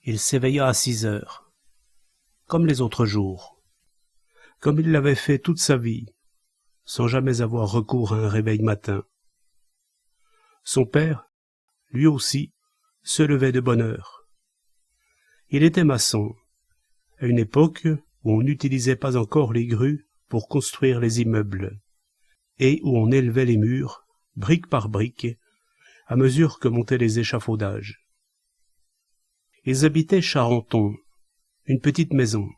Il s'éveilla à 6 heures, comme les autres jours, comme il l'avait fait toute sa vie, sans jamais avoir recours à un réveil matin. Son père, lui aussi, se levait de bonne heure. Il était maçon, à une époque où on n'utilisait pas encore les grues pour construire les immeubles, et où on élevait les murs, brique par brique, à mesure que montaient les échafaudages. Ils habitaient Charenton, une petite maison,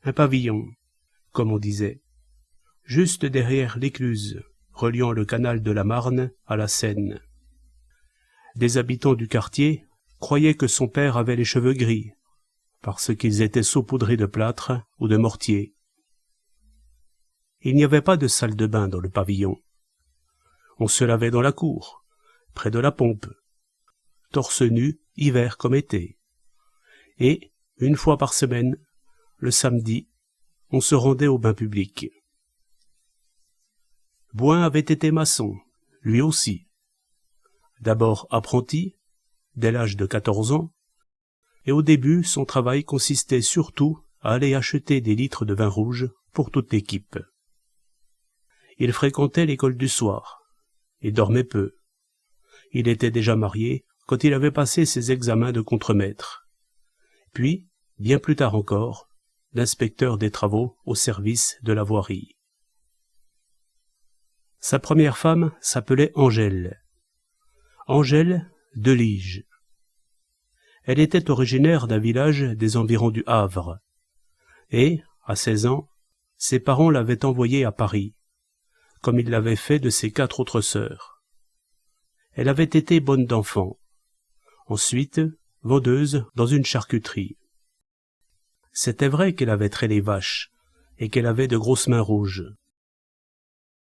un pavillon, comme on disait, juste derrière l'écluse, reliant le canal de la Marne à la Seine. Des habitants du quartier croyaient que son père avait les cheveux gris, parce qu'ils étaient saupoudrés de plâtre ou de mortier. Il n'y avait pas de salle de bain dans le pavillon. On se lavait dans la cour, près de la pompe, torse nu, hiver comme été. Et, une fois par semaine, le samedi, on se rendait au bain public. Bouin avait été maçon, lui aussi. D'abord apprenti, dès l'âge de 14 ans, et au début son travail consistait surtout à aller acheter des litres de vin rouge pour toute l'équipe. Il fréquentait l'école du soir, et dormait peu. Il était déjà marié quand il avait passé ses examens de contremaître. Puis, bien plus tard encore, d'inspecteur des travaux au service de la voirie. Sa première femme s'appelait Angèle. Angèle de Lige. Elle était originaire d'un village des environs du Havre, et, à 16 ans, ses parents l'avaient envoyée à Paris, comme il l'avait fait de ses 4 autres sœurs. Elle avait été bonne d'enfant, ensuite vendeuse dans une charcuterie. C'était vrai qu'elle avait trait les vaches, et qu'elle avait de grosses mains rouges.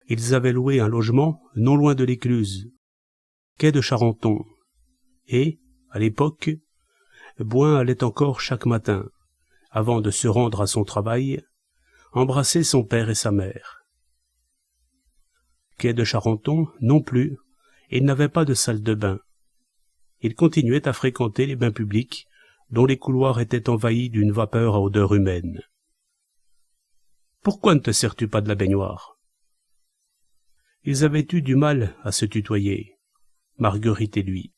Ils avaient loué un logement non loin de l'écluse, quai de Charenton, et, à l'époque, Bouin allait encore chaque matin, avant de se rendre à son travail, embrasser son père et sa mère. Quai de Charenton, non plus, il n'avait pas de salle de bain. Il continuait à fréquenter les bains publics, dont les couloirs étaient envahis d'une vapeur à odeur humaine. « Pourquoi ne te sers-tu pas de la baignoire ?» Ils avaient eu du mal à se tutoyer, Marguerite et lui.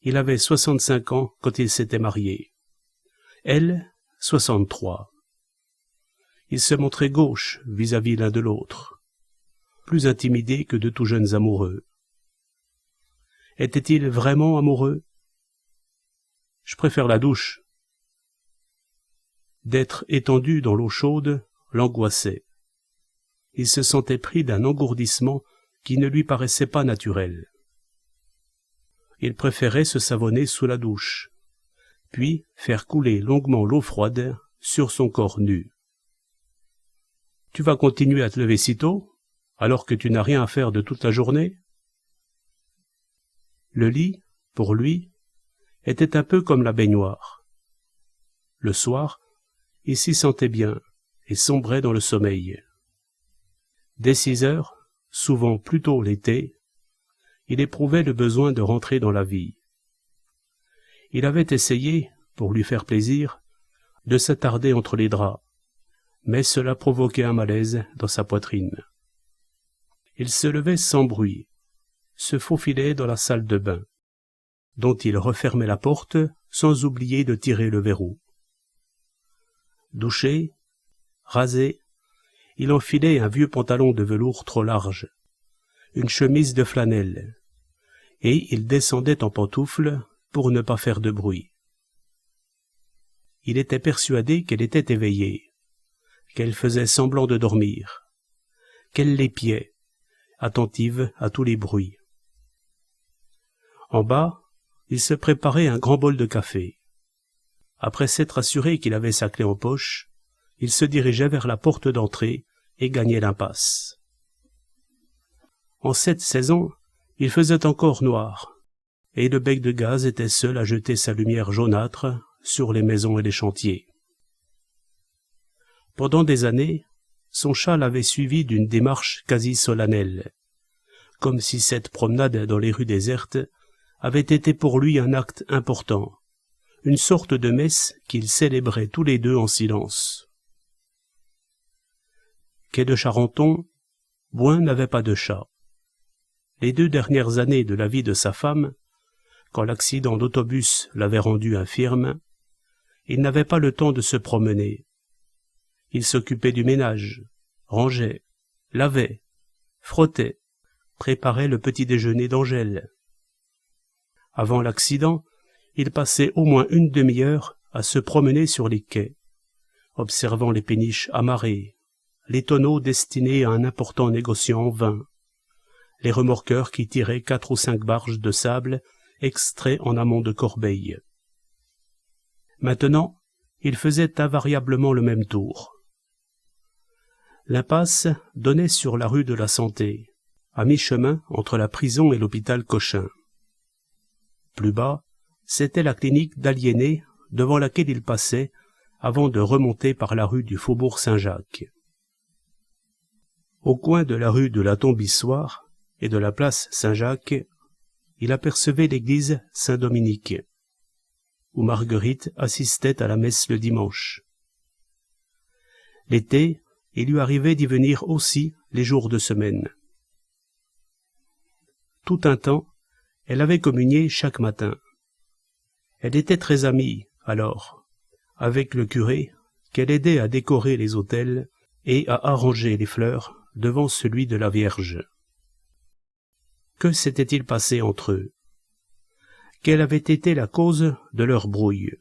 Il avait 65 ans quand ils s'étaient mariés. Elle, 63. Ils se montraient gauches vis-à-vis l'un de l'autre, plus intimidés que de tout jeunes amoureux. Étaient-ils vraiment amoureux? Je préfère la douche. D'être étendu dans l'eau chaude l'angoissait. Il se sentait pris d'un engourdissement qui ne lui paraissait pas naturel. Il préférait se savonner sous la douche, puis faire couler longuement l'eau froide sur son corps nu. « Tu vas continuer à te lever si tôt, alors que tu n'as rien à faire de toute la journée ?» Le lit, pour lui, était un peu comme la baignoire. Le soir, il s'y sentait bien et sombrait dans le sommeil. Dès 6 heures, souvent plus tôt l'été, il éprouvait le besoin de rentrer dans la vie. Il avait essayé, pour lui faire plaisir, de s'attarder entre les draps, mais cela provoquait un malaise dans sa poitrine. Il se levait sans bruit, se faufilait dans la salle de bain, dont il refermait la porte sans oublier de tirer le verrou. Douché, rasé, il enfilait un vieux pantalon de velours trop large, une chemise de flanelle, et il descendait en pantoufles pour ne pas faire de bruit. Il était persuadé qu'elle était éveillée, qu'elle faisait semblant de dormir, qu'elle l'épiait, attentive à tous les bruits. En bas, il se préparait un grand bol de café. Après s'être assuré qu'il avait sa clé en poche, il se dirigeait vers la porte d'entrée et gagnait l'impasse. En cette saison, il faisait encore noir, et le bec de gaz était seul à jeter sa lumière jaunâtre sur les maisons et les chantiers. Pendant des années, son chat l'avait suivi d'une démarche quasi solennelle, comme si cette promenade dans les rues désertes avait été pour lui un acte important, une sorte de messe qu'ils célébraient tous les deux en silence. Quai de Charenton, Bouin n'avait pas de chat. Les 2 dernières années de la vie de sa femme, quand l'accident d'autobus l'avait rendu infirme, il n'avait pas le temps de se promener. Il s'occupait du ménage, rangeait, lavait, frottait, préparait le petit déjeuner d'Angèle. Avant l'accident, il passait au moins une demi-heure à se promener sur les quais, observant les péniches amarrées, les tonneaux destinés à un important négociant en vin, les remorqueurs qui tiraient 4 ou 5 barges de sable extraits en amont de Corbeil. Maintenant, il faisait invariablement le même tour. L'impasse donnait sur la rue de la Santé, à mi-chemin entre la prison et l'hôpital Cochin. Plus bas, c'était la clinique d'aliénés devant laquelle il passait avant de remonter par la rue du Faubourg Saint-Jacques. Au coin de la rue de la Tombissoire et de la place Saint-Jacques, il apercevait l'église Saint-Dominique, où Marguerite assistait à la messe le dimanche. L'été, il lui arrivait d'y venir aussi les jours de semaine. Tout un temps, elle avait communié chaque matin. Elle était très amie, alors, avec le curé, qu'elle aidait à décorer les autels et à arranger les fleurs devant celui de la Vierge. Que s'était-il passé entre eux? Quelle avait été la cause de leur brouille?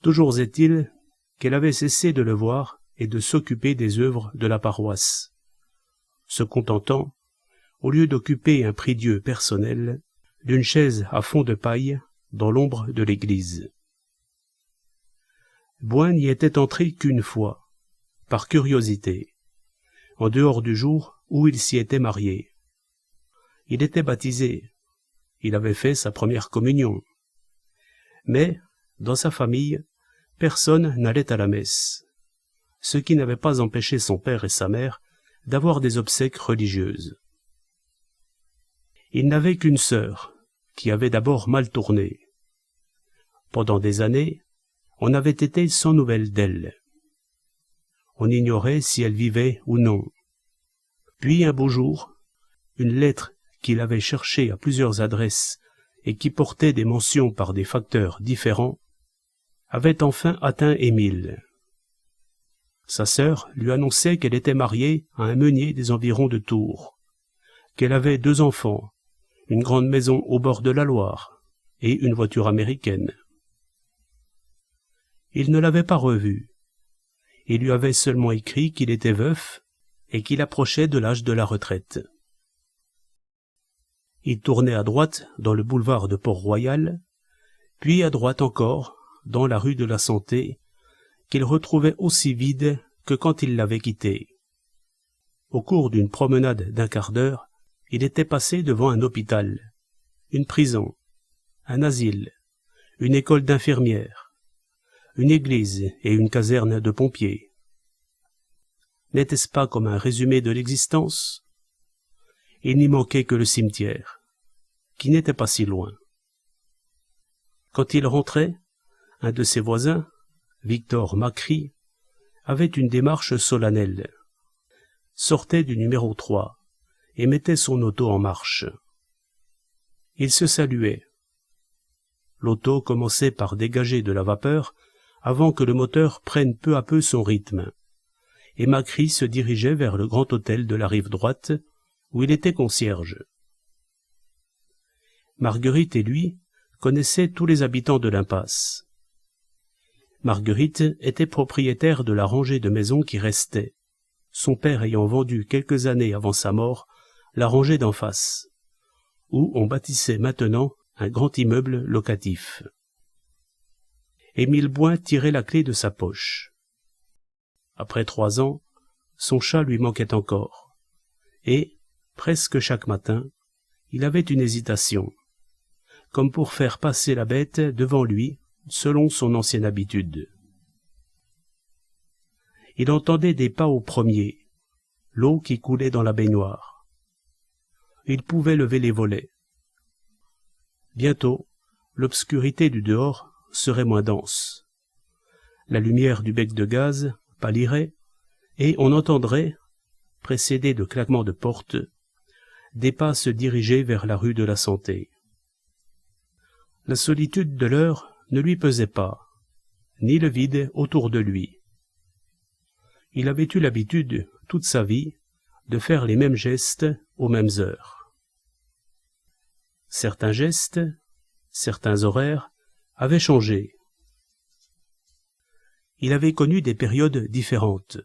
Toujours est-il qu'elle avait cessé de le voir et de s'occuper des œuvres de la paroisse, se contentant, au lieu d'occuper un prie-dieu personnel, d'une chaise à fond de paille dans l'ombre de l'église. Bouin n'y était entré qu'une fois, par curiosité, en dehors du jour où il s'y était marié. Il était baptisé, il avait fait sa première communion. Mais, dans sa famille, personne n'allait à la messe, ce qui n'avait pas empêché son père et sa mère d'avoir des obsèques religieuses. Il n'avait qu'une sœur, qui avait d'abord mal tourné. Pendant des années, on avait été sans nouvelles d'elle. On ignorait si elle vivait ou non. Puis un beau jour, une lettre qu'il avait cherchée à plusieurs adresses et qui portait des mentions par des facteurs différents, avait enfin atteint Émile. Sa sœur lui annonçait qu'elle était mariée à un meunier des environs de Tours, qu'elle avait 2 enfants, une grande maison au bord de la Loire et une voiture américaine. Il ne l'avait pas revue. Il lui avait seulement écrit qu'il était veuf et qu'il approchait de l'âge de la retraite. Il tournait à droite dans le boulevard de Port-Royal, puis à droite encore dans la rue de la Santé, qu'il retrouvait aussi vide que quand il l'avait quittée. Au cours d'une promenade d'1 quart d'heure, il était passé devant un hôpital, une prison, un asile, une école d'infirmières, une église et une caserne de pompiers. N'était-ce pas comme un résumé de l'existence? Il n'y manquait que le cimetière, qui n'était pas si loin. Quand il rentrait, un de ses voisins, Victor Macri, avait une démarche solennelle, sortait du numéro 3 et mettait son auto en marche. Ils se saluaient. L'auto commençait par dégager de la vapeur avant que le moteur prenne peu à peu son rythme, et Macri se dirigeait vers le grand hôtel de la rive droite, où il était concierge. Marguerite et lui connaissaient tous les habitants de l'impasse. Marguerite était propriétaire de la rangée de maisons qui restait, son père ayant vendu quelques années avant sa mort la rangée d'en face, où on bâtissait maintenant un grand immeuble locatif. Émile Bouin tirait la clé de sa poche. Après 3 ans, son chat lui manquait encore, et, presque chaque matin, il avait une hésitation, comme pour faire passer la bête devant lui, selon son ancienne habitude. Il entendait des pas au premier, l'eau qui coulait dans la baignoire. Il pouvait lever les volets. Bientôt, l'obscurité du dehors serait moins dense. La lumière du bec de gaz pâlirait, et on entendrait, précédé de claquements de porte, des pas se diriger vers la rue de la Santé. La solitude de l'heure ne lui pesait pas, ni le vide autour de lui. Il avait eu l'habitude, toute sa vie, de faire les mêmes gestes aux mêmes heures. Certains gestes, certains horaires avaient changé. Il avait connu des périodes différentes,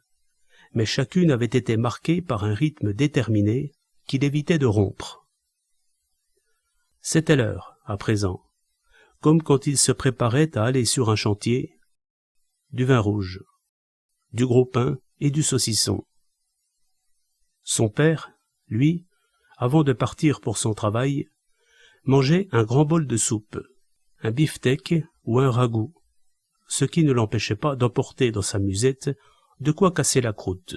mais chacune avait été marquée par un rythme déterminé qu'il évitait de rompre. C'était l'heure, à présent, comme quand il se préparait à aller sur un chantier, du vin rouge, du gros pain et du saucisson. Son père, lui, avant de partir pour son travail, mangeait un grand bol de soupe, un beefsteak ou un ragoût, ce qui ne l'empêchait pas d'emporter dans sa musette de quoi casser la croûte.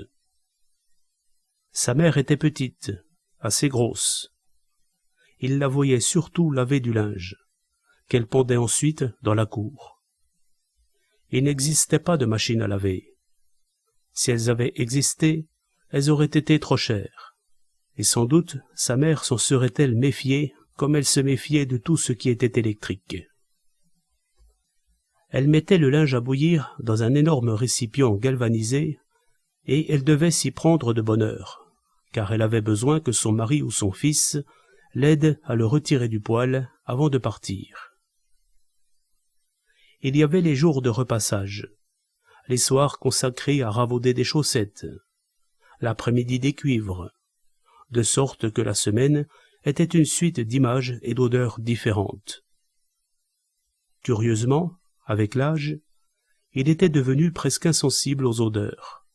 Sa mère était petite, assez grosse. Il la voyait surtout laver du linge, qu'elle pendait ensuite dans la cour. Il n'existait pas de machine à laver. Si elles avaient existé, elles auraient été trop chères, et sans doute sa mère s'en serait-elle méfiée comme elle se méfiait de tout ce qui était électrique. Elle mettait le linge à bouillir dans un énorme récipient galvanisé, et elle devait s'y prendre de bonne heure, car elle avait besoin que son mari ou son fils l'aide à le retirer du poêle avant de partir. Il y avait les jours de repassage, les soirs consacrés à ravauder des chaussettes, l'après-midi des cuivres, de sorte que la semaine était une suite d'images et d'odeurs différentes. Curieusement, avec l'âge, il était devenu presque insensible aux odeurs.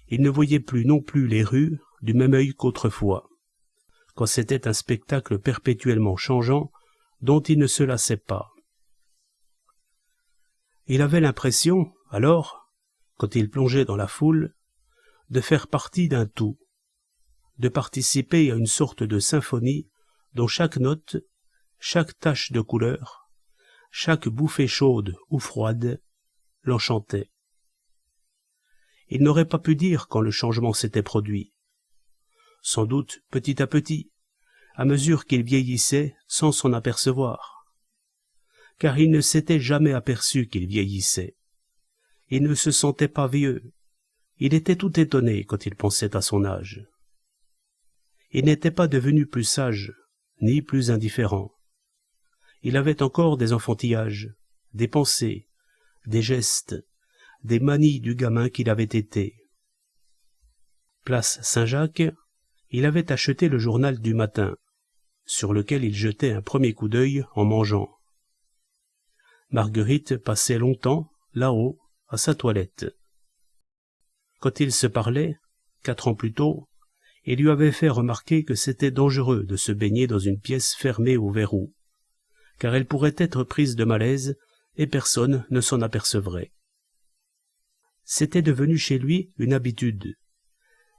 Il ne voyait plus non plus les rues du même œil qu'autrefois, quand c'était un spectacle perpétuellement changeant dont il ne se lassait pas. Il avait l'impression, alors, quand il plongeait dans la foule, de faire partie d'un tout, de participer à une sorte de symphonie dont chaque note, chaque tache de couleur, chaque bouffée chaude ou froide l'enchantait. Il n'aurait pas pu dire quand le changement s'était produit. Sans doute petit à petit, à mesure qu'il vieillissait sans s'en apercevoir. Car il ne s'était jamais aperçu qu'il vieillissait. Il ne se sentait pas vieux. Il était tout étonné quand il pensait à son âge. Il n'était pas devenu plus sage, ni plus indifférent. Il avait encore des enfantillages, des pensées, des gestes, des manies du gamin qu'il avait été. Place Saint-Jacques, il avait acheté le journal du matin, sur lequel il jetait un premier coup d'œil en mangeant. Marguerite passait longtemps, là-haut, à sa toilette. Quand ils se parlaient, 4 ans plus tôt, il lui avait fait remarquer que c'était dangereux de se baigner dans une pièce fermée au verrou, car elle pourrait être prise de malaise et personne ne s'en apercevrait. C'était devenu chez lui une habitude,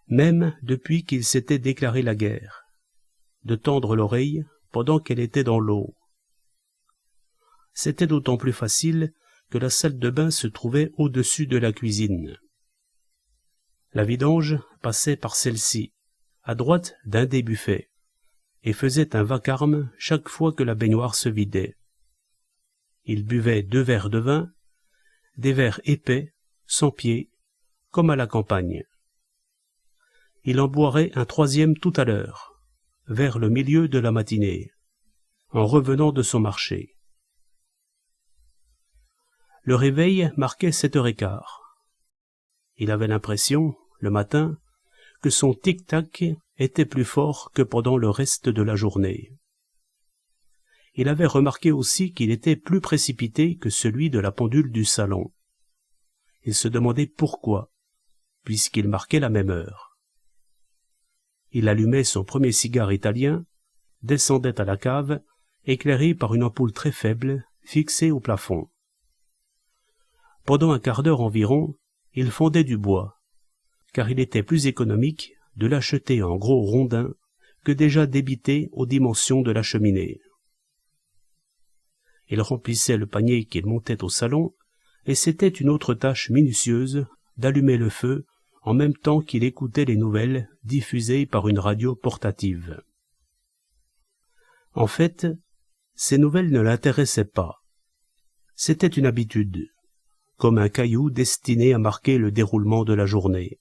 même depuis qu'il s'était déclaré la guerre, de tendre l'oreille pendant qu'elle était dans l'eau. C'était d'autant plus facile que la salle de bain se trouvait au-dessus de la cuisine. La vidange passait par celle-ci, à droite d'un des buffets, et faisait un vacarme chaque fois que la baignoire se vidait. Il buvait 2 verres de vin, des verres épais, sans pied, comme à la campagne. Il en boirait un 3e tout à l'heure, vers le milieu de la matinée, en revenant de son marché. Le réveil marquait 7h15. Il avait l'impression, le matin, que son tic-tac était plus fort que pendant le reste de la journée. Il avait remarqué aussi qu'il était plus précipité que celui de la pendule du salon. Il se demandait pourquoi, puisqu'il marquait la même heure. Il allumait son premier cigare italien, descendait à la cave, éclairé par une ampoule très faible, fixée au plafond. Pendant un quart d'heure environ, il fondait du bois, car il était plus économique de l'acheter en gros rondins que déjà débité aux dimensions de la cheminée. Il remplissait le panier qu'il montait au salon, et c'était une autre tâche minutieuse d'allumer le feu en même temps qu'il écoutait les nouvelles diffusées par une radio portative. En fait, ces nouvelles ne l'intéressaient pas. C'était une habitude, comme un caillou destiné à marquer le déroulement de la journée.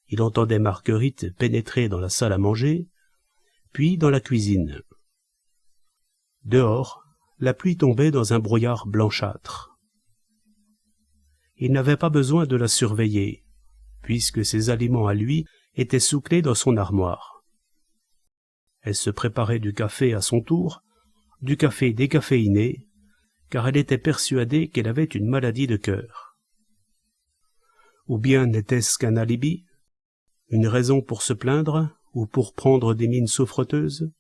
Il entendait Marguerite pénétrer dans la salle à manger, puis dans la cuisine. Dehors, la pluie tombait dans un brouillard blanchâtre. Il n'avait pas besoin de la surveiller, puisque ses aliments à lui étaient sous-clés dans son armoire. Elle se préparait du café à son tour, du café décaféiné, car elle était persuadée qu'elle avait une maladie de cœur. Ou bien n'était-ce qu'un alibi, une raison pour se plaindre ou pour prendre des mines souffreteuses?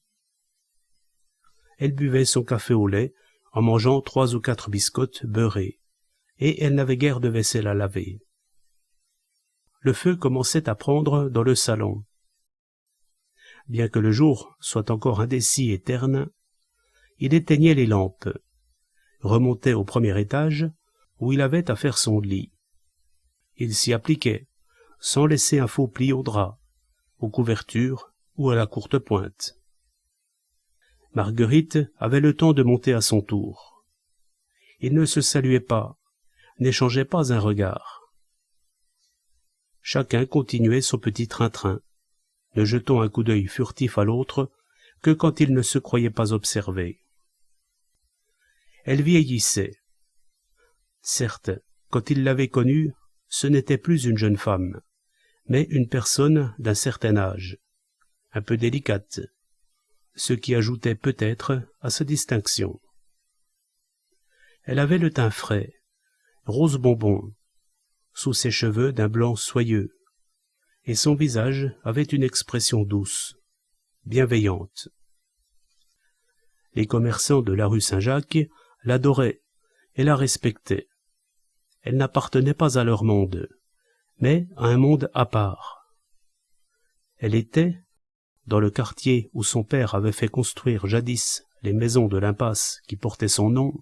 Elle buvait son café au lait en mangeant 3 ou 4 biscottes beurrées, et elle n'avait guère de vaisselle à laver. Le feu commençait à prendre dans le salon. Bien que le jour soit encore indécis et terne, il éteignait les lampes, remontait au premier étage, où il avait à faire son lit. Il s'y appliquait, sans laisser un faux pli au drap, aux couvertures ou à la courte pointe. Marguerite avait le temps de monter à son tour. Ils ne se saluaient pas, n'échangeaient pas un regard. Chacun continuait son petit train-train, ne jetant un coup d'œil furtif à l'autre que quand il ne se croyait pas observé. Elle vieillissait. Certes, quand il l'avait connue, ce n'était plus une jeune femme, mais une personne d'un certain âge, un peu délicate, ce qui ajoutait peut-être à sa distinction. Elle avait le teint frais, rose bonbon, sous ses cheveux d'un blanc soyeux, et son visage avait une expression douce, bienveillante. Les commerçants de la rue Saint-Jacques l'adoraient et la respectaient. Elle n'appartenait pas à leur monde, mais à un monde à part. Elle était, dans le quartier où son père avait fait construire jadis les maisons de l'impasse qui portaient son nom,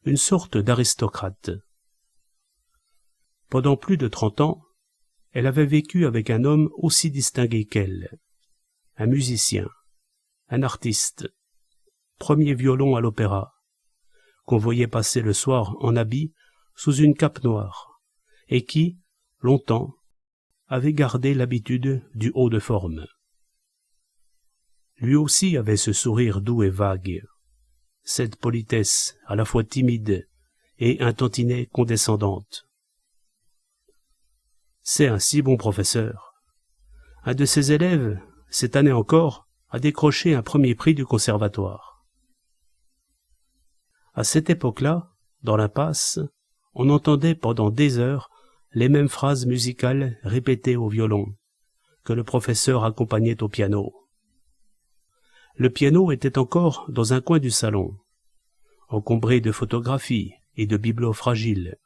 une sorte d'aristocrate. Pendant plus de 30 ans, elle avait vécu avec un homme aussi distingué qu'elle, un musicien, un artiste, premier violon à l'opéra, qu'on voyait passer le soir en habit sous une cape noire, et qui, longtemps, avait gardé l'habitude du haut de forme. Lui aussi avait ce sourire doux et vague, cette politesse à la fois timide et un tantinet condescendante. C'est un si bon professeur. Un de ses élèves, cette année encore, a décroché un premier prix du conservatoire. À cette époque-là, dans l'impasse, on entendait pendant des heures les mêmes phrases musicales répétées au violon, que le professeur accompagnait au piano. Le piano était encore dans un coin du salon, encombré de photographies et de bibelots fragiles.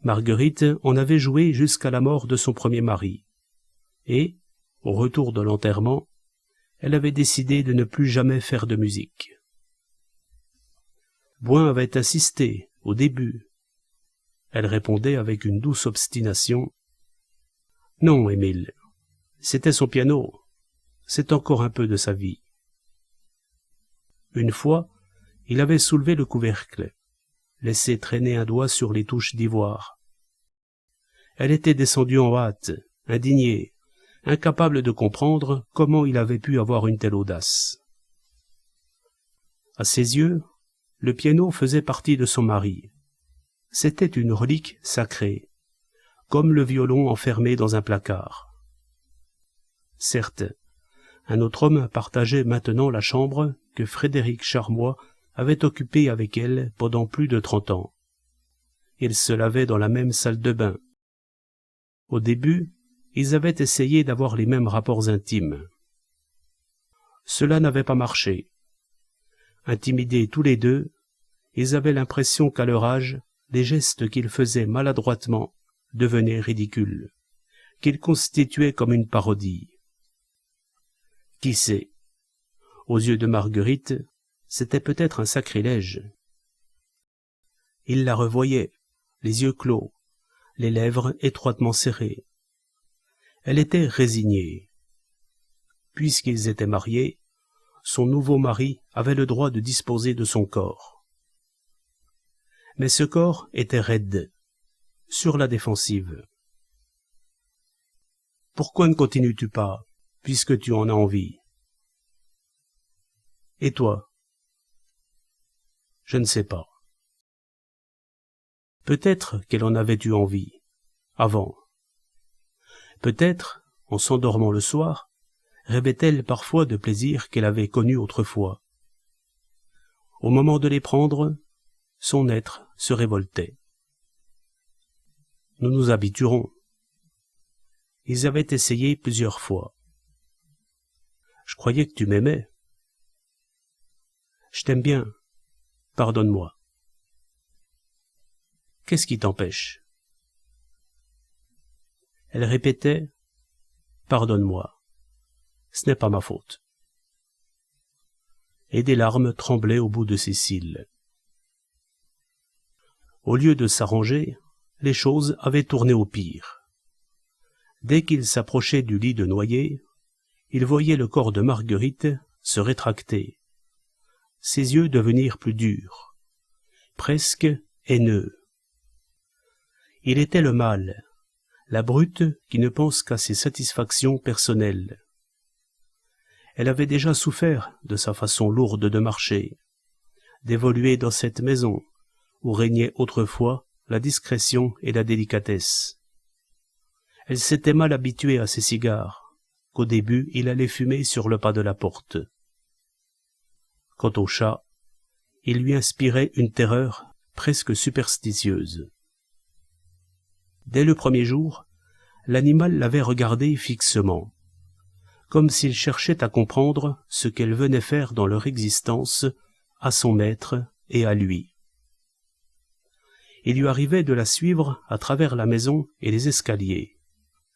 Marguerite en avait joué jusqu'à la mort de son premier mari, et, au retour de l'enterrement, elle avait décidé de ne plus jamais faire de musique. Bouin avait insisté, au début. Elle répondait avec une douce obstination. « Non, Émile, c'était son piano, c'est encore un peu de sa vie. » Une fois, il avait soulevé le couvercle, laissé traîner un doigt sur les touches d'ivoire. Elle était descendue en hâte, indignée, incapable de comprendre comment il avait pu avoir une telle audace. À ses yeux, le piano faisait partie de son mari. C'était une relique sacrée, comme le violon enfermé dans un placard. Certes, un autre homme partageait maintenant la chambre que Frédéric Charmois avait occupée avec elle pendant plus de 30 ans. Ils se lavaient dans la même salle de bain. Au début, ils avaient essayé d'avoir les mêmes rapports intimes. Cela n'avait pas marché. Intimidés tous les deux, ils avaient l'impression qu'à leur âge, les gestes qu'ils faisaient maladroitement devenaient ridicules, qu'ils constituaient comme une parodie. Qui sait? Aux yeux de Marguerite, c'était peut-être un sacrilège. Il la revoyait, les yeux clos, les lèvres étroitement serrées. Elle était résignée. Puisqu'ils étaient mariés, son nouveau mari avait le droit de disposer de son corps. Mais ce corps était raide, sur la défensive. Pourquoi ne continues-tu pas, puisque tu en as envie? Et toi? Je ne sais pas. Peut-être qu'elle en avait eu envie, avant. Peut-être, en s'endormant le soir, rêvait-elle parfois de plaisirs qu'elle avait connus autrefois. Au moment de les prendre, son être se révoltait. Nous nous habituerons. Ils avaient essayé plusieurs fois. Je croyais que tu m'aimais. Je t'aime bien. Pardonne-moi. Qu'est-ce qui t'empêche? Elle répétait « Pardonne-moi. Ce n'est pas ma faute. » Et des larmes tremblaient au bout de ses cils. Au lieu de s'arranger, les choses avaient tourné au pire. Dès qu'il s'approchait du lit de noyer, il voyait le corps de Marguerite se rétracter, ses yeux devenir plus durs, presque haineux. Il était le mâle, la brute qui ne pense qu'à ses satisfactions personnelles. Elle avait déjà souffert de sa façon lourde de marcher, d'évoluer dans cette maison où régnait autrefois la discrétion et la délicatesse. Elle s'était mal habituée à ses cigares, qu'au début il allait fumer sur le pas de la porte. Quant au chat, il lui inspirait une terreur presque superstitieuse. Dès le premier jour, l'animal l'avait regardée fixement, comme s'il cherchait à comprendre ce qu'elle venait faire dans leur existence, à son maître et à lui. Il lui arrivait de la suivre à travers la maison et les escaliers,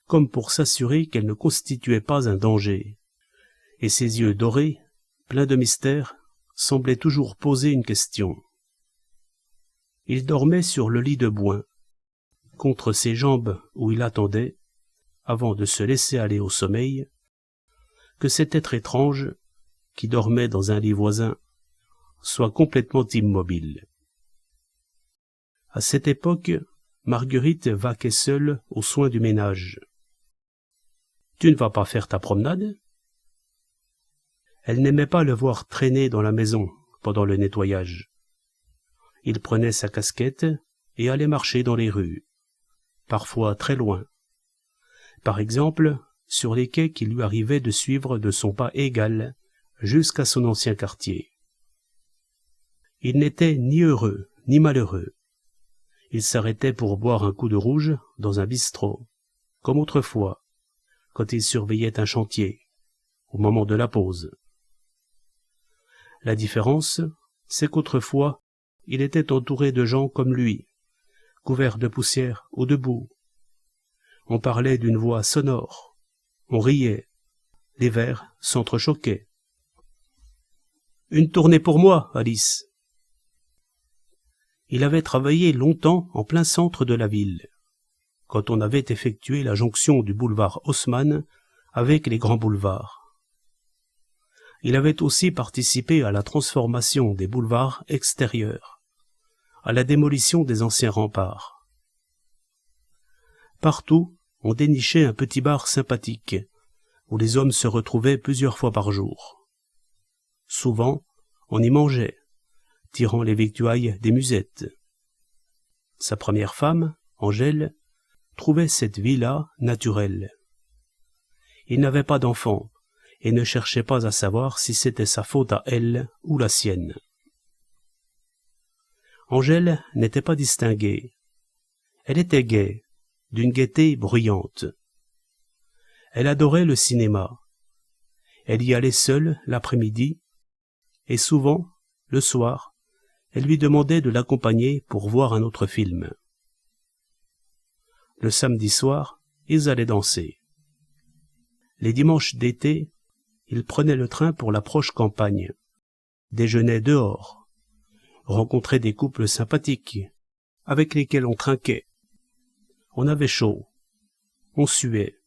comme pour s'assurer qu'elle ne constituait pas un danger, et ses yeux dorés, pleins de mystère, semblaient toujours poser une question. Il dormait sur le lit de bois, contre ses jambes où il attendait, avant de se laisser aller au sommeil, que cet être étrange, qui dormait dans un lit voisin, soit complètement immobile. À cette époque, Marguerite vaquait seule aux soins du ménage. « Tu ne vas pas faire ta promenade ?» Elle n'aimait pas le voir traîner dans la maison pendant le nettoyage. Il prenait sa casquette et allait marcher dans les rues, parfois très loin. Par exemple, sur les quais qu'il lui arrivait de suivre de son pas égal jusqu'à son ancien quartier. Il n'était ni heureux ni malheureux. Il s'arrêtait pour boire un coup de rouge dans un bistrot, comme autrefois, quand il surveillait un chantier, au moment de la pause. La différence, c'est qu'autrefois, il était entouré de gens comme lui, couverts de poussière ou de boue. On parlait d'une voix sonore, on riait, les verres s'entrechoquaient. « Une tournée pour moi, Alice !» Il avait travaillé longtemps en plein centre de la ville, quand on avait effectué la jonction du boulevard Haussmann avec les grands boulevards. Il avait aussi participé à la transformation des boulevards extérieurs, à la démolition des anciens remparts. Partout, on dénichait un petit bar sympathique, où les hommes se retrouvaient plusieurs fois par jour. Souvent, on y mangeait, tirant les victuailles des musettes. Sa première femme, Angèle, trouvait cette vie-là naturelle. Il n'avait pas d'enfant, et ne cherchait pas à savoir si c'était sa faute à elle ou la sienne. Angèle n'était pas distinguée. Elle était gaie, d'une gaieté bruyante. Elle adorait le cinéma. Elle y allait seule l'après-midi, et souvent, le soir, elle lui demandait de l'accompagner pour voir un autre film. Le samedi soir, ils allaient danser. Les dimanches d'été, ils prenaient le train pour la proche campagne. déjeunait dehors, rencontrait des couples sympathiques, avec lesquels on trinquait. On avait chaud, on suait,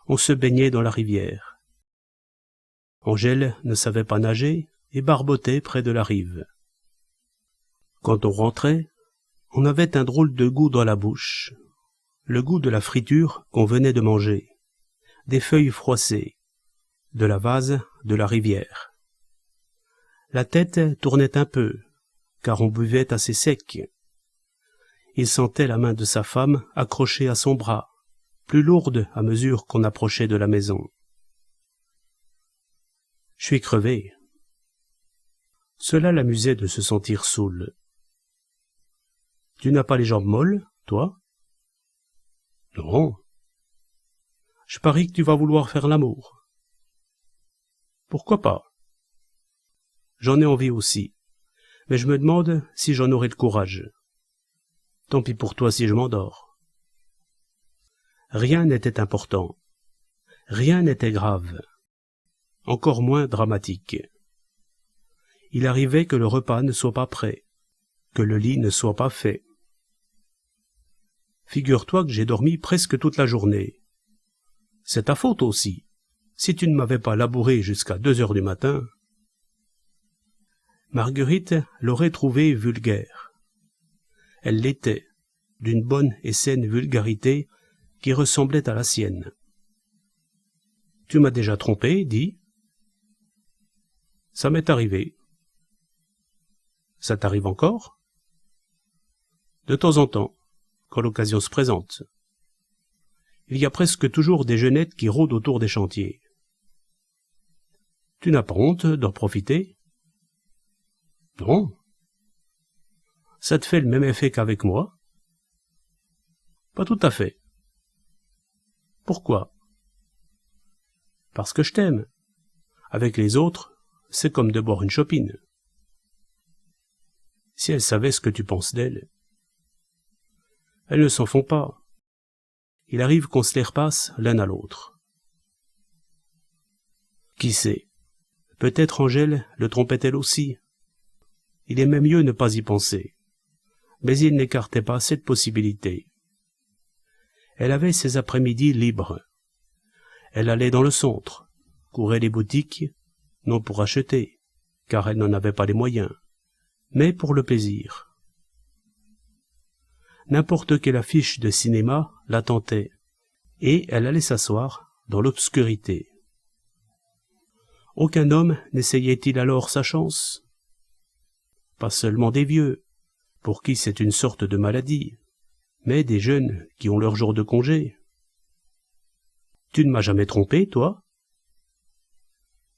on se baignait dans la rivière. Angèle ne savait pas nager et barbotait près de la rive. Quand on rentrait, on avait un drôle de goût dans la bouche, le goût de la friture qu'on venait de manger, des feuilles froissées, de la vase de la rivière. La tête tournait un peu, car on buvait assez sec. Il sentait la main de sa femme accrochée à son bras, plus lourde à mesure qu'on approchait de la maison. « Je suis crevé. » Cela l'amusait de se sentir saoul. « Tu n'as pas les jambes molles, toi ?»« Non. »« Je parie que tu vas vouloir faire l'amour. »« Pourquoi pas ? » J'en ai envie aussi, mais je me demande si j'en aurai le courage. Tant pis pour toi si je m'endors. Rien n'était important, rien n'était grave, encore moins dramatique. Il arrivait que le repas ne soit pas prêt, que le lit ne soit pas fait. Figure-toi que j'ai dormi presque toute la journée. C'est ta faute aussi, si tu ne m'avais pas labouré jusqu'à 2 heures du matin. Marguerite l'aurait trouvé vulgaire. Elle l'était, d'une bonne et saine vulgarité qui ressemblait à la sienne. « Tu m'as déjà trompé, dis. »« Ça m'est arrivé. »« Ça t'arrive encore ?»« De temps en temps, quand l'occasion se présente. Il y a presque toujours des jeunettes qui rôdent autour des chantiers. Tu n'as pas honte d'en profiter ? » « Non. »« Ça te fait le même effet qu'avec moi ? » ?»« Pas tout à fait. »« Pourquoi ? » ?»« Parce que je t'aime. Avec les autres, c'est comme de boire une chopine. Si elles savaient ce que tu penses d'elles. Elles ne s'en font pas. Il arrive qu'on se les repasse l'un à l'autre. Qui sait ? Peut-être Angèle le trompait-elle aussi. Il aimait mieux ne pas y penser. Mais il n'écartait pas cette possibilité. Elle avait ses après-midi libres. Elle allait dans le centre, courait les boutiques, non pour acheter, car elle n'en avait pas les moyens, mais pour le plaisir. N'importe quelle affiche de cinéma la tentait, et elle allait s'asseoir dans l'obscurité. Aucun homme n'essayait-il alors sa chance ? Pas seulement des vieux, pour qui c'est une sorte de maladie, mais des jeunes qui ont leur jour de congé. Tu ne m'as jamais trompé, toi ?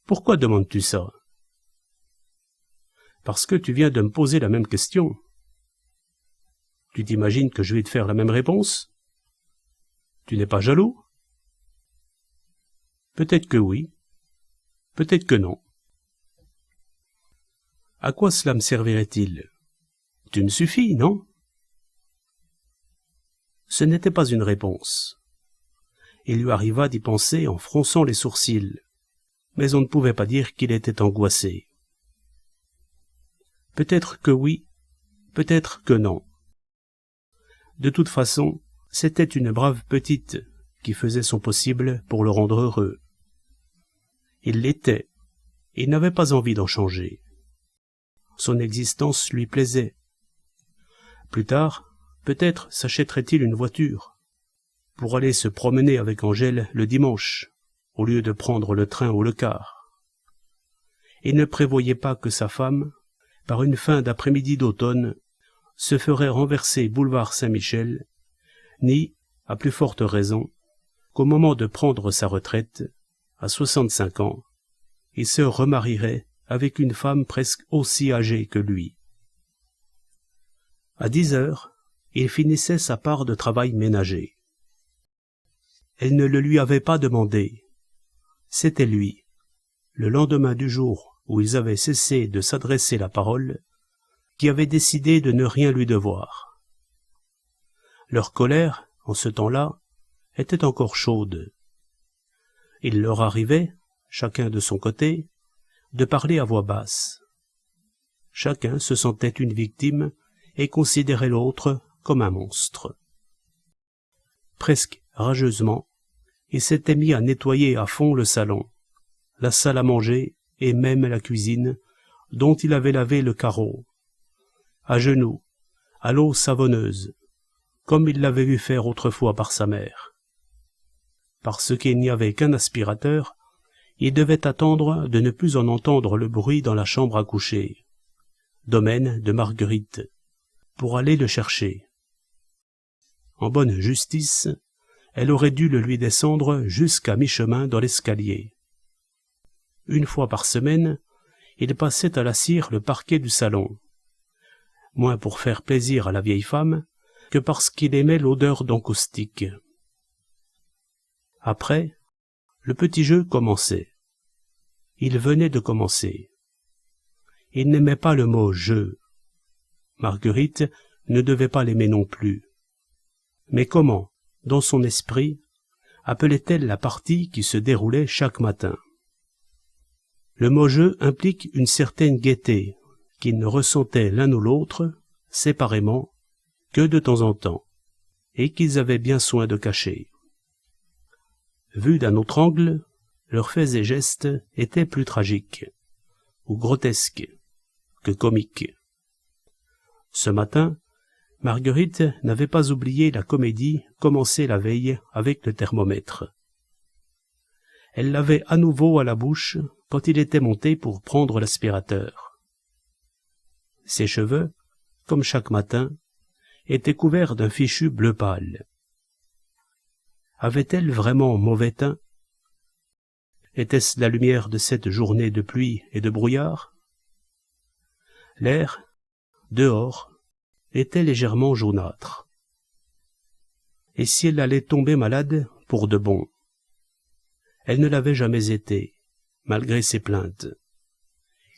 Pourquoi demandes-tu ça ? Parce que tu viens de me poser la même question. Tu t'imagines que je vais te faire la même réponse ? Tu n'es pas jaloux ? Peut-être que oui, peut-être que non. À quoi cela me servirait-il ? Tu me suffis, non ? Ce n'était pas une réponse. Il lui arriva d'y penser en fronçant les sourcils, mais on ne pouvait pas dire qu'il était angoissé. Peut-être que oui, peut-être que non. De toute façon, c'était une brave petite qui faisait son possible pour le rendre heureux. Il l'était, et n'avait pas envie d'en changer. Son existence lui plaisait. Plus tard, peut-être s'achèterait-il une voiture, pour aller se promener avec Angèle le dimanche, au lieu de prendre le train ou le car. Il ne prévoyait pas que sa femme, par une fin d'après-midi d'automne, se ferait renverser boulevard Saint-Michel, ni, à plus forte raison, qu'au moment de prendre sa retraite, à 65 ans, il se remarierait avec une femme presque aussi âgée que lui. À 10 heures, il finissait sa part de travail ménager. Elle ne le lui avait pas demandé. C'était lui, le lendemain du jour où ils avaient cessé de s'adresser la parole, qui avait décidé de ne rien lui devoir. Leur colère, en ce temps-là, était encore chaude. Il leur arrivait, chacun de son côté, de parler à voix basse, Chacun se sentait une victime et considérait l'autre comme un monstre. Presque rageusement, il s'était mis à nettoyer à fond le salon, la salle à manger et même la cuisine, dont il avait lavé le carreau, à genoux, à l'eau savonneuse, comme il l'avait vu faire autrefois par sa mère. Parce qu'il n'y avait qu'un aspirateur, il devait attendre de ne plus en entendre le bruit dans la chambre à coucher, domaine de Marguerite, pour aller le chercher. En bonne justice, elle aurait dû le lui descendre jusqu'à mi-chemin dans l'escalier. Une fois par semaine, il passait à la cire le parquet du salon, moins pour faire plaisir à la vieille femme que parce qu'il aimait l'odeur d'encaustique. Après, le petit jeu commençait. Il venait de commencer. Il n'aimait pas le mot « jeu ». Marguerite ne devait pas l'aimer non plus. Mais comment, dans son esprit, appelait-elle la partie qui se déroulait chaque matin? Le mot « jeu » implique une certaine gaieté qu'ils ne ressentaient l'un ou l'autre, séparément, que de temps en temps, et qu'ils avaient bien soin de cacher. Vus d'un autre angle, leurs faits et gestes étaient plus tragiques, ou grotesques, que comiques. Ce matin, Marguerite n'avait pas oublié la comédie commencée la veille avec le thermomètre. Elle l'avait à nouveau à la bouche quand il était monté pour prendre l'aspirateur. Ses cheveux, comme chaque matin, étaient couverts d'un fichu bleu pâle. Avait-elle vraiment mauvais teint? Était-ce la lumière de cette journée de pluie et de brouillard? L'air, dehors, était légèrement jaunâtre. Et si elle allait tomber malade pour de bon? Elle ne l'avait jamais été, malgré ses plaintes.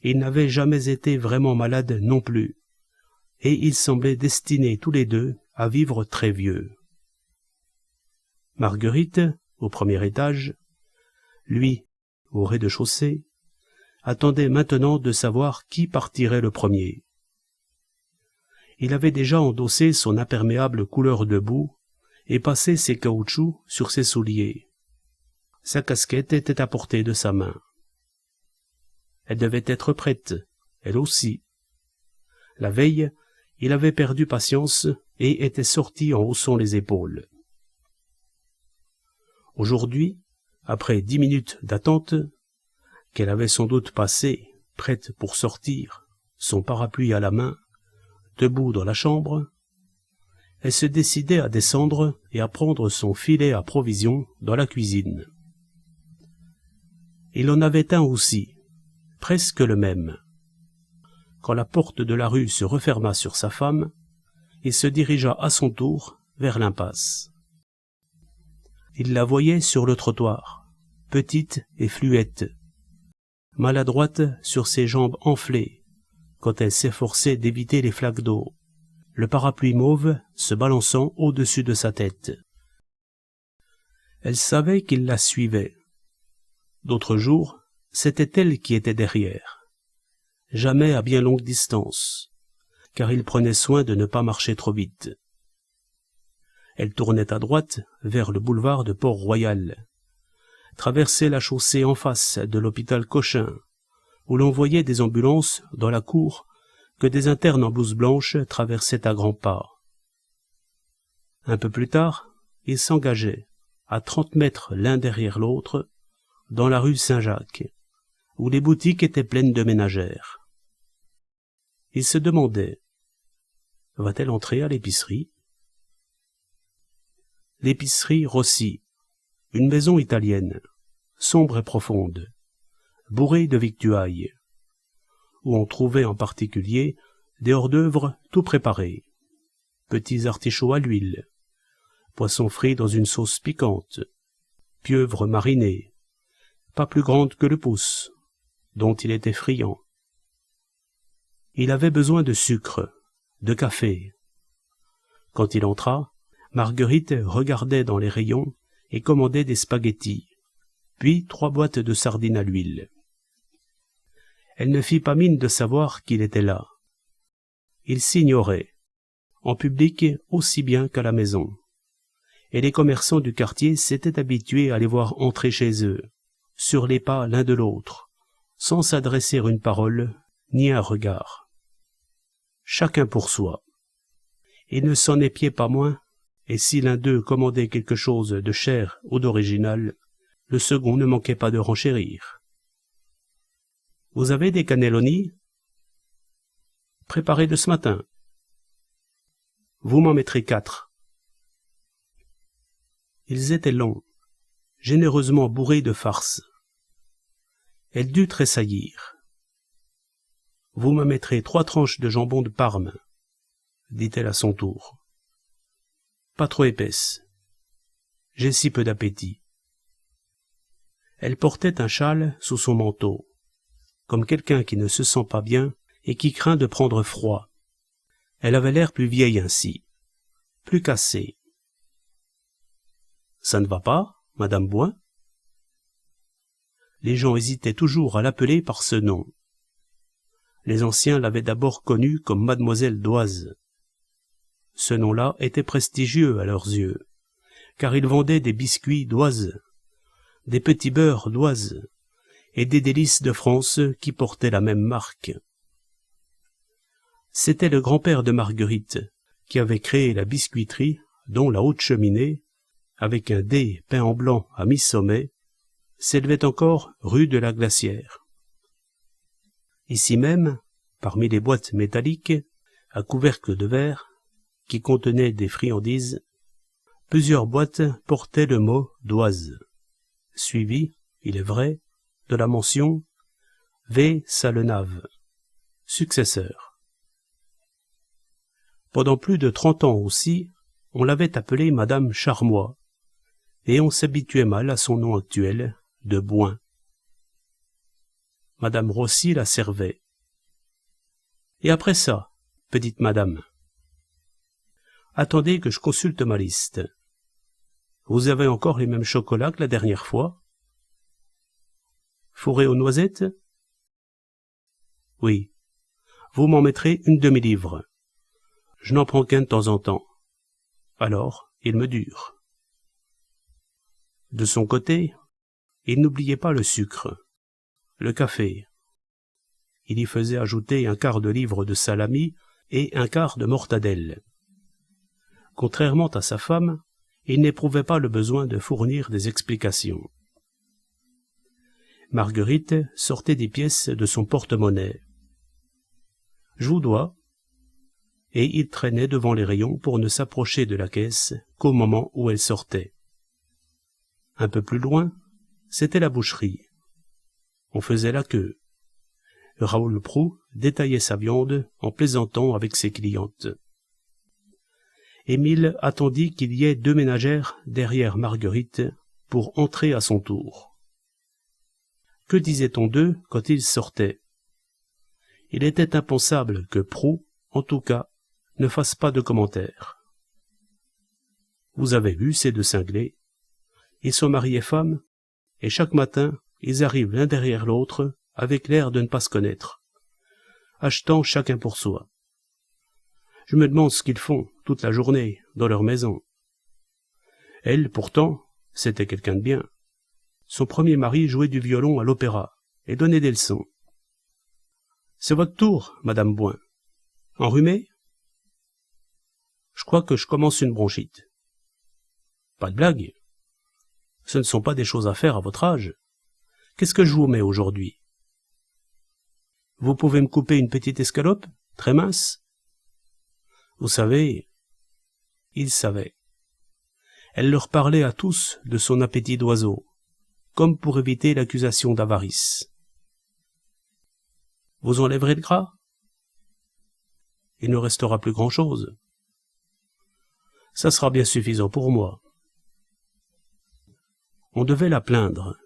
Il n'avait jamais été vraiment malade non plus, et ils semblaient destinés tous les deux à vivre très vieux. Marguerite, au premier étage, lui, au rez-de-chaussée, attendait maintenant de savoir qui partirait le premier. Il avait déjà endossé son imperméable couleur de boue et passé ses caoutchoucs sur ses souliers. Sa casquette était à portée de sa main. Elle devait être prête, elle aussi. La veille, il avait perdu patience et était sorti en haussant les épaules. Aujourd'hui, après 10 minutes d'attente, qu'elle avait sans doute passées, prête pour sortir, son parapluie à la main, debout dans la chambre, elle se décidait à descendre et à prendre son filet à provisions dans la cuisine. Il en avait un aussi, presque le même. Quand la porte de la rue se referma sur sa femme, il se dirigea à son tour vers l'impasse. Il la voyait sur le trottoir, petite et fluette, maladroite sur ses jambes enflées, quand elle s'efforçait d'éviter les flaques d'eau, le parapluie mauve se balançant au-dessus de sa tête. Elle savait qu'il la suivait. D'autres jours, c'était elle qui était derrière, jamais à bien longue distance, car il prenait soin de ne pas marcher trop vite. Elle tournait à droite vers le boulevard de Port-Royal, traversait la chaussée en face de l'hôpital Cochin, où l'on voyait des ambulances dans la cour que des internes en blouse blanche traversaient à grands pas. Un peu plus tard, ils s'engageaient, à 30 mètres l'un derrière l'autre, dans la rue Saint-Jacques, où les boutiques étaient pleines de ménagères. Il se demandait, va-t-elle entrer à l'épicerie? L'épicerie Rossi, une maison italienne, sombre et profonde, bourrée de victuailles, où on trouvait en particulier des hors-d'œuvre tout préparés, petits artichauts à l'huile, poissons frits dans une sauce piquante, pieuvres marinées, pas plus grandes que le pouce, dont il était friand. Il avait besoin de sucre, de café. Quand il entra, Marguerite regardait dans les rayons et commandait des spaghettis, puis 3 boîtes de sardines à l'huile. Elle ne fit pas mine de savoir qu'il était là. Il s'ignorait, en public aussi bien qu'à la maison, et les commerçants du quartier s'étaient habitués à les voir entrer chez eux, sur les pas l'un de l'autre, sans s'adresser une parole ni un regard. Chacun pour soi. Il ne s'en épiait pas moins, et si l'un d'eux commandait quelque chose de cher ou d'original, le second ne manquait pas de renchérir. « Vous avez des cannelloni ? Préparés de ce matin. Vous m'en mettrez 4. Ils étaient longs, généreusement bourrés de farce. Elle dut tressaillir. « Vous me mettrez 3 tranches de jambon de Parme, » dit-elle à son tour. « Pas trop épaisse. J'ai si peu d'appétit. » Elle portait un châle sous son manteau, comme quelqu'un qui ne se sent pas bien et qui craint de prendre froid. Elle avait l'air plus vieille ainsi, plus cassée. « Ça ne va pas, Madame Bouin ?» Les gens hésitaient toujours à l'appeler par ce nom. Les anciens l'avaient d'abord connue comme Mademoiselle Doise. Ce nom-là était prestigieux à leurs yeux, car il vendait des biscuits d'Oise, des petits beurres d'Oise et des délices de France qui portaient la même marque. C'était le grand-père de Marguerite qui avait créé la biscuiterie dont la haute cheminée, avec un dé peint en blanc à mi-sommet, s'élevait encore rue de la Glacière. Ici même, parmi les boîtes métalliques à couvercle de verre qui contenaient des friandises, plusieurs boîtes portaient le mot d'Oise, suivi, il est vrai, de la mention V. Salenave, successeur. Pendant plus de 30 ans aussi, on l'avait appelée Madame Charmois, et on s'habituait mal à son nom actuel de Bouin. Madame Rossi la servait. Et après ça, petite madame? Attendez que je consulte ma liste. Vous avez encore les mêmes chocolats que la dernière fois? Fourré aux noisettes? Oui. Vous m'en mettrez une demi-livre. Je n'en prends qu'un de temps en temps. Alors, il me dure. De son côté, il n'oubliait pas le sucre, le café. Il y faisait ajouter un quart de livre de salami et un quart de mortadelle. Contrairement à sa femme, il n'éprouvait pas le besoin de fournir des explications. Marguerite sortait des pièces de son porte-monnaie. « Je vous dois » et il traînait devant les rayons pour ne s'approcher de la caisse qu'au moment où elle sortait. Un peu plus loin, c'était la boucherie. On faisait la queue. Raoul Prou détaillait sa viande en plaisantant avec ses clientes. Émile attendit qu'il y ait 2 ménagères derrière Marguerite pour entrer à son tour. Que disait-on d'eux quand ils sortaient? Il était impensable que Prou, en tout cas, ne fasse pas de commentaires. Vous avez vu ces 2 cinglés? Ils sont mari et femme, et chaque matin, ils arrivent l'un derrière l'autre avec l'air de ne pas se connaître, achetant chacun pour soi. Je me demande ce qu'ils font toute la journée dans leur maison. Elle, pourtant, c'était quelqu'un de bien. Son premier mari jouait du violon à l'opéra et donnait des leçons. C'est votre tour, Madame Bouin. Enrhumée? Je crois que je commence une bronchite. Pas de blague. Ce ne sont pas des choses à faire à votre âge. Qu'est-ce que je vous mets aujourd'hui? Vous pouvez me couper une petite escalope, très mince? Vous savez, il savait. Elle leur parlait à tous de son appétit d'oiseau, comme pour éviter l'accusation d'avarice. Vous enlèverez le gras? Il ne restera plus grand-chose. Ça sera bien suffisant pour moi. On devait la plaindre,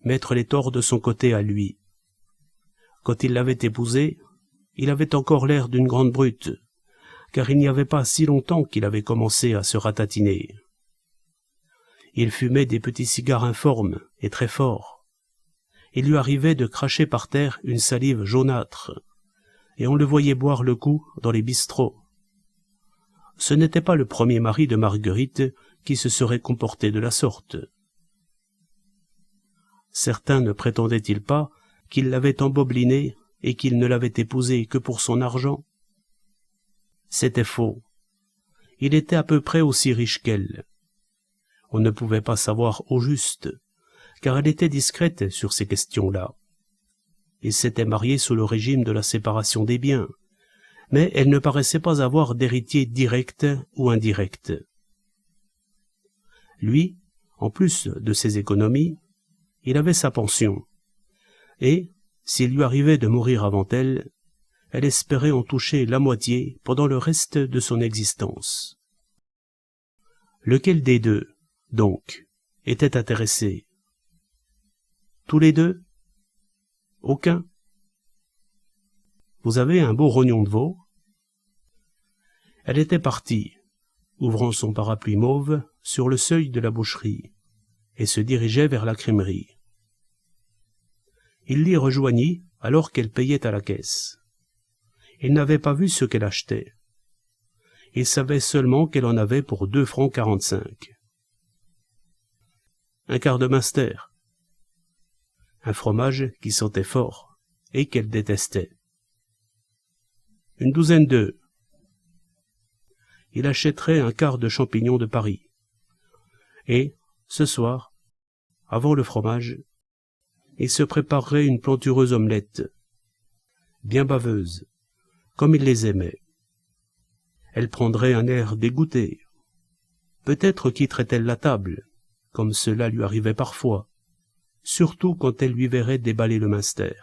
mettre les torts de son côté à lui. Quand il l'avait épousée, il avait encore l'air d'une grande brute, car il n'y avait pas si longtemps qu'il avait commencé à se ratatiner. Il fumait des petits cigares informes et très forts. Il lui arrivait de cracher par terre une salive jaunâtre, et on le voyait boire le coup dans les bistrots. Ce n'était pas le premier mari de Marguerite qui se serait comporté de la sorte. Certains ne prétendaient-ils pas qu'il l'avait emboblinée et qu'il ne l'avait épousée que pour son argent? C'était faux. Il était à peu près aussi riche qu'elle. On ne pouvait pas savoir au juste, car elle était discrète sur ces questions-là. Il s'était marié sous le régime de la séparation des biens, mais elle ne paraissait pas avoir d'héritier direct ou indirect. Lui, en plus de ses économies, il avait sa pension, et, s'il lui arrivait de mourir avant elle, elle espérait en toucher la moitié pendant le reste de son existence. Lequel des deux, donc, était intéressé? Tous les deux? Aucun? Vous avez un beau rognon de veau? Elle était partie, ouvrant son parapluie mauve sur le seuil de la boucherie, et se dirigeait vers la crèmerie. Il l'y rejoignit alors qu'elle payait à la caisse. Il n'avait pas vu ce qu'elle achetait. Il savait seulement qu'elle en avait pour 2 francs 45. Un quart de Munster. Un fromage qui sentait fort et qu'elle détestait. Une douzaine d'œufs. Il achèterait un quart de champignons de Paris. Et, ce soir, avant le fromage, il se préparerait une plantureuse omelette, bien baveuse, comme il les aimait. Elle prendrait un air dégoûté. Peut-être quitterait-elle la table, comme cela lui arrivait parfois, surtout quand elle lui verrait déballer le Munster.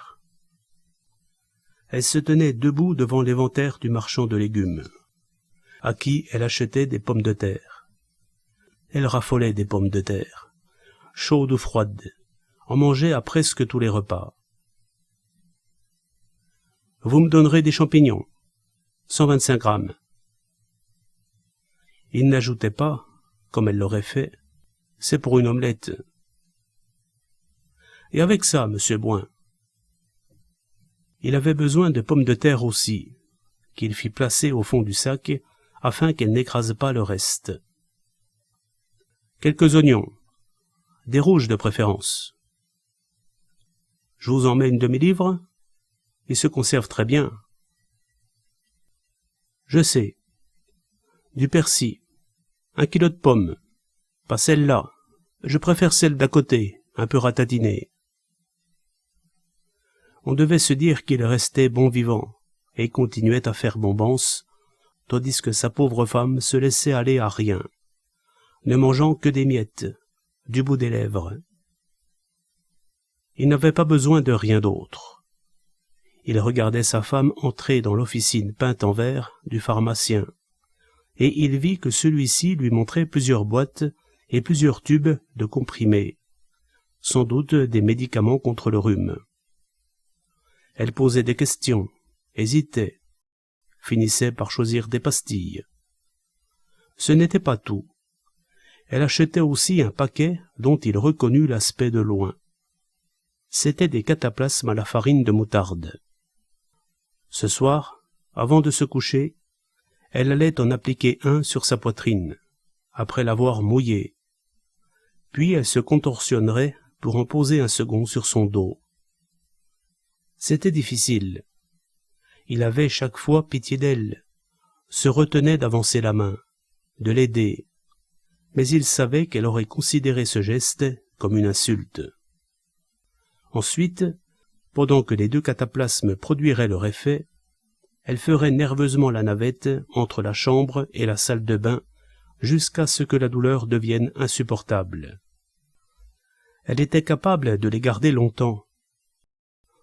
Elle se tenait debout devant l'éventaire du marchand de légumes, à qui elle achetait des pommes de terre. Elle raffolait des pommes de terre, chaudes ou froides, en mangeait à presque tous les repas. « Vous me donnerez des champignons, 125 grammes. » Il n'ajoutait pas, comme elle l'aurait fait, « c'est pour une omelette. » Et avec ça, monsieur Boin. Il avait besoin de pommes de terre aussi, qu'il fit placer au fond du sac, afin qu'elles n'écrasent pas le reste. Quelques oignons, des rouges de préférence. Je vous en mets une demi-livre? Ils se conservent très bien. Je sais. Du persil. 1 kilo de pommes. Pas celle-là. Je préfère celle d'à côté, un peu ratatinée. On devait se dire qu'il restait bon vivant, et continuait à faire bombance, tandis que sa pauvre femme se laissait aller à rien, ne mangeant que des miettes, du bout des lèvres. Il n'avait pas besoin de rien d'autre. Il regardait sa femme entrer dans l'officine peinte en vert du pharmacien, et il vit que celui-ci lui montrait plusieurs boîtes et plusieurs tubes de comprimés, sans doute des médicaments contre le rhume. Elle posait des questions, hésitait, finissait par choisir des pastilles. Ce n'était pas tout. Elle achetait aussi un paquet dont il reconnut l'aspect de loin. C'étaient des cataplasmes à la farine de moutarde. Ce soir, avant de se coucher, elle allait en appliquer un sur sa poitrine, après l'avoir mouillé. Puis elle se contorsionnerait pour en poser un second sur son dos. C'était difficile. Il avait chaque fois pitié d'elle, se retenait d'avancer la main, de l'aider, mais il savait qu'elle aurait considéré ce geste comme une insulte. Ensuite, pendant que les 2 cataplasmes produiraient leur effet, elle ferait nerveusement la navette entre la chambre et la salle de bain jusqu'à ce que la douleur devienne insupportable. Elle était capable de les garder longtemps.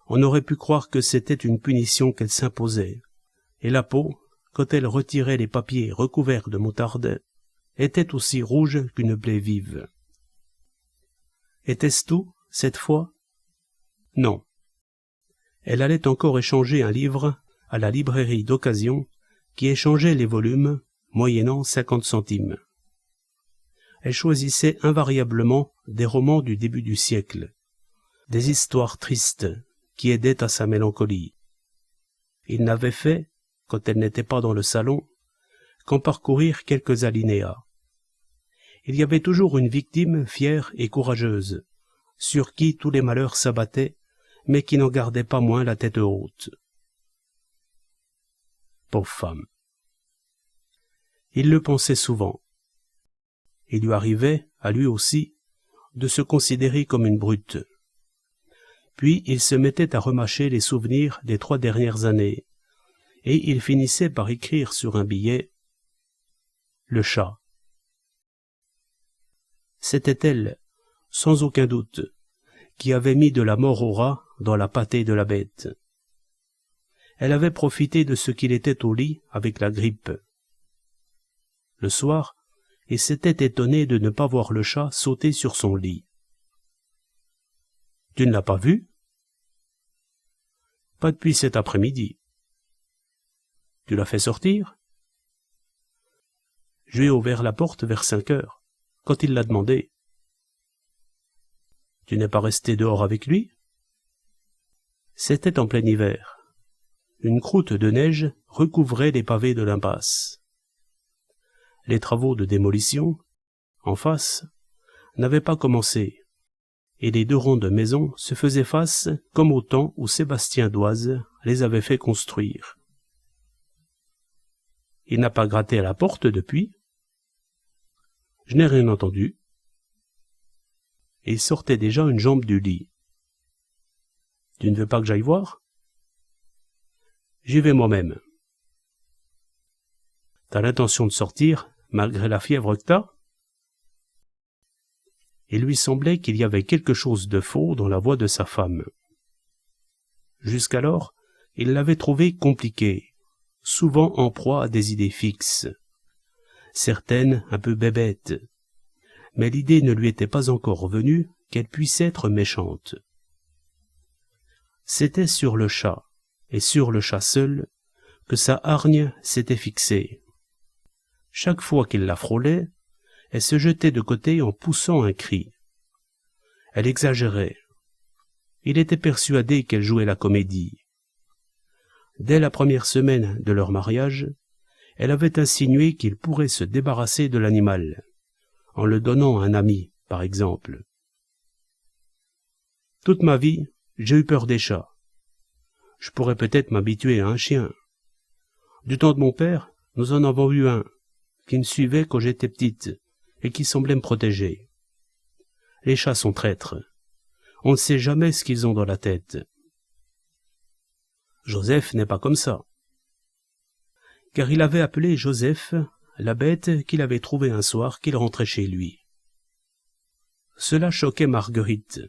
On aurait pu croire que c'était une punition qu'elle s'imposait, et la peau, quand elle retirait les papiers recouverts de moutarde, était aussi rouge qu'une plaie vive. Était-ce tout, cette fois? Non. Elle allait encore échanger un livre à la librairie d'occasion qui échangeait les volumes, moyennant 50 centimes. Elle choisissait invariablement des romans du début du siècle, des histoires tristes qui aidaient à sa mélancolie. Il n'avait fait, quand elle n'était pas dans le salon, qu'en parcourir quelques alinéas. Il y avait toujours une victime fière et courageuse, sur qui tous les malheurs s'abattaient, mais qui n'en gardait pas moins la tête haute. Pauvre femme. Il le pensait souvent. Il lui arrivait, à lui aussi, de se considérer comme une brute. Puis il se mettait à remâcher les souvenirs des 3 dernières années, et il finissait par écrire sur un billet « Le chat ». C'était elle, sans aucun doute, qui avait mis de la mort au rat dans la pâtée de la bête. Elle avait profité de ce qu'il était au lit avec la grippe. Le soir, il s'était étonné de ne pas voir le chat sauter sur son lit. « Tu ne l'as pas vu ?»« Pas depuis cet après-midi. »« Tu l'as fait sortir ?» Je lui ai ouvert la porte vers 5 heures, quand il l'a demandé. « Tu n'es pas resté dehors avec lui ?» C'était en plein hiver. Une croûte de neige recouvrait les pavés de l'impasse. Les travaux de démolition, en face, n'avaient pas commencé, et les 2 rangs de maisons se faisaient face comme au temps où Sébastien Doise les avait fait construire. Il n'a pas gratté à la porte depuis. Je n'ai rien entendu. Il sortait déjà une jambe du lit. Tu ne veux pas que j'aille voir ? J'y vais moi-même. T'as l'intention de sortir, malgré la fièvre que t'as ? Il lui semblait qu'il y avait quelque chose de faux dans la voix de sa femme. Jusqu'alors, il l'avait trouvée compliquée, souvent en proie à des idées fixes, certaines un peu bébêtes, mais l'idée ne lui était pas encore venue qu'elle puisse être méchante. C'était sur le chat, et sur le chat seul, que sa hargne s'était fixée. Chaque fois qu'il la frôlait, elle se jetait de côté en poussant un cri. Elle exagérait. Il était persuadé qu'elle jouait la comédie. Dès la première semaine de leur mariage, elle avait insinué qu'il pourrait se débarrasser de l'animal, en le donnant à un ami, par exemple. Toute ma vie, j'ai eu peur des chats. Je pourrais peut-être m'habituer à un chien. Du temps de mon père, nous en avons eu un, qui me suivait quand j'étais petite, et qui semblait me protéger. Les chats sont traîtres. On ne sait jamais ce qu'ils ont dans la tête. Joseph n'est pas comme ça. Car il avait appelé Joseph la bête qu'il avait trouvée un soir qu'il rentrait chez lui. Cela choquait Marguerite.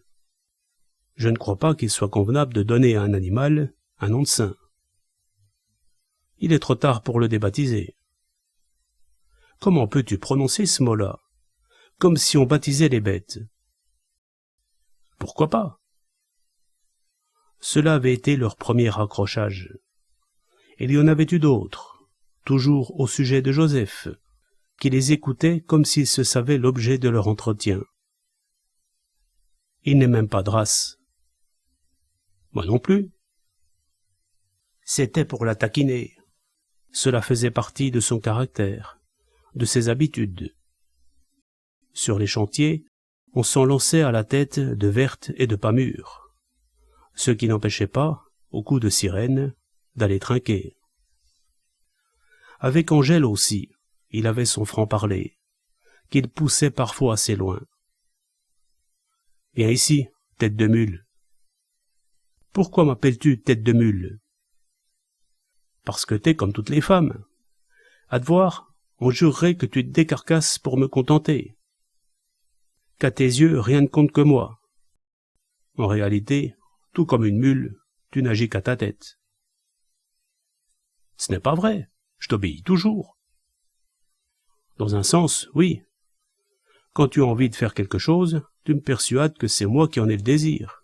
Je ne crois pas qu'il soit convenable de donner à un animal un nom de saint. Il est trop tard pour le débaptiser. Comment peux-tu prononcer ce mot-là, comme si on baptisait les bêtes? Pourquoi pas? Cela avait été leur premier accrochage. Il y en avait eu d'autres, toujours au sujet de Joseph, qui les écoutait comme s'ils se savaient l'objet de leur entretien. Il n'est même pas de race. Moi non plus. C'était pour la taquiner. Cela faisait partie de son caractère, de ses habitudes. Sur les chantiers, on s'en lançait à la tête de vertes et de pas mûres, ce qui n'empêchait pas, au coup de sirène, d'aller trinquer. Avec Angèle aussi, il avait son franc-parler, qu'il poussait parfois assez loin. « Viens ici, tête de mule. »« Pourquoi m'appelles-tu tête de mule ?»« Parce que t'es comme toutes les femmes. À te voir, on jurerait que tu te décarcasses pour me contenter. Qu'à tes yeux, rien ne compte que moi. En réalité, tout comme une mule, tu n'agis qu'à ta tête. »« Ce n'est pas vrai, je t'obéis toujours. »« Dans un sens, oui. Quand tu as envie de faire quelque chose, tu me persuades que c'est moi qui en ai le désir.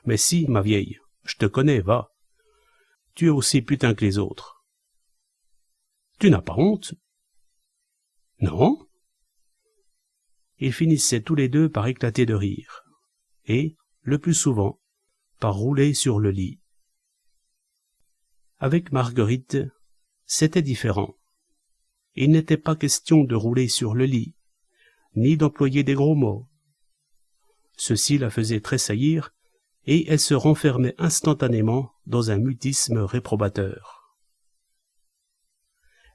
Mais si, ma vieille, je te connais, va. Tu es aussi putain que les autres. Tu n'as pas honte? » Non. Ils finissaient tous les deux par éclater de rire, et, le plus souvent par rouler sur le lit. Avec Marguerite, c'était différent. Il n'était pas question de rouler sur le lit, ni d'employer des gros mots. Ceci la faisait tressaillir, et elle se renfermait instantanément dans un mutisme réprobateur.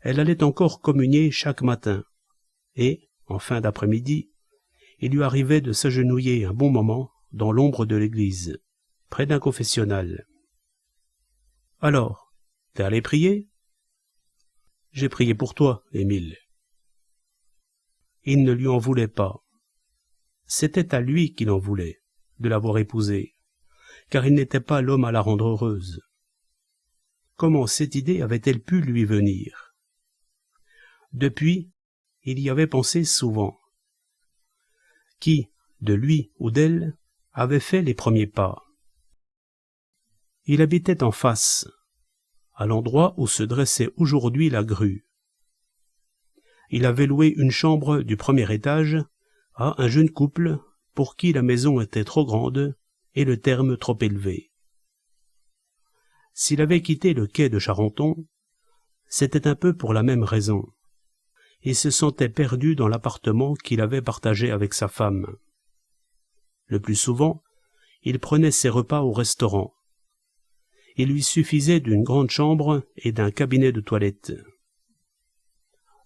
Elle allait encore communier chaque matin, et, en fin d'après-midi, il lui arrivait de s'agenouiller un bon moment dans l'ombre de l'église, près d'un confessionnal. « Alors, t'es allé prier ?»« J'ai prié pour toi, Émile. » Il ne lui en voulait pas. C'était à lui qu'il en voulait, de l'avoir épousée, car il n'était pas l'homme à la rendre heureuse. Comment cette idée avait-elle pu lui venir? Depuis, il y avait pensé souvent. Qui, de lui ou d'elle, avait fait les premiers pas? Il habitait en face, à l'endroit où se dressait aujourd'hui la grue. Il avait loué une chambre du premier étage à un jeune couple pour qui la maison était trop grande et le terme trop élevé. S'il avait quitté le quai de Charenton, c'était un peu pour la même raison. Il se sentait perdu dans l'appartement qu'il avait partagé avec sa femme. Le plus souvent, il prenait ses repas au restaurant. Il lui suffisait d'une grande chambre et d'un cabinet de toilette.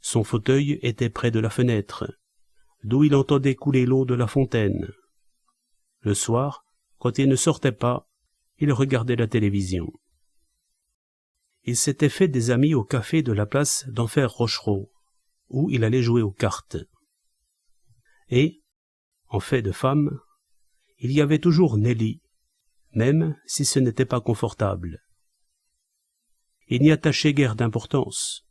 Son fauteuil était près de la fenêtre, d'où il entendait couler l'eau de la fontaine. Le soir, quand il ne sortait pas, il regardait la télévision. Il s'était fait des amis au café de la place d'Enfer Rochereau, où il allait jouer aux cartes. Et, en fait de femme, il y avait toujours Nelly, même si ce n'était pas confortable. Il n'y attachait guère d'importance.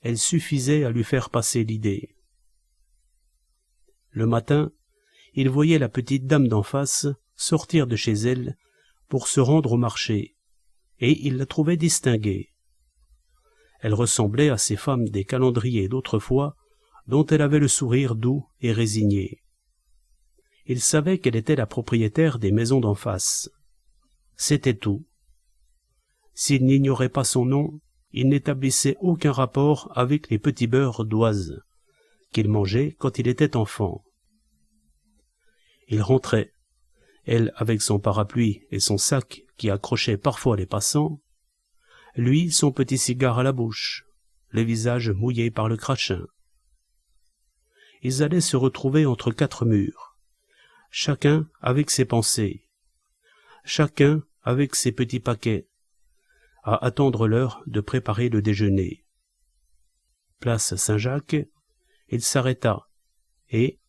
Elle suffisait à lui faire passer l'idée. Le matin, il voyait la petite dame d'en face sortir de chez elle pour se rendre au marché, et il la trouvait distinguée. Elle ressemblait à ces femmes des calendriers d'autrefois, dont elle avait le sourire doux et résigné. Il savait qu'elle était la propriétaire des maisons d'en face. C'était tout. S'il n'ignorait pas son nom, il n'établissait aucun rapport avec les petits beurres d'Oise, qu'il mangeait quand il était enfant. Il rentrait, elle avec son parapluie et son sac qui accrochait parfois les passants, lui son petit cigare à la bouche, le visage mouillé par le crachin. Ils allaient se retrouver entre quatre murs, chacun avec ses pensées, chacun avec ses petits paquets, à attendre l'heure de préparer le déjeuner. Place Saint-Jacques, il s'arrêta, et,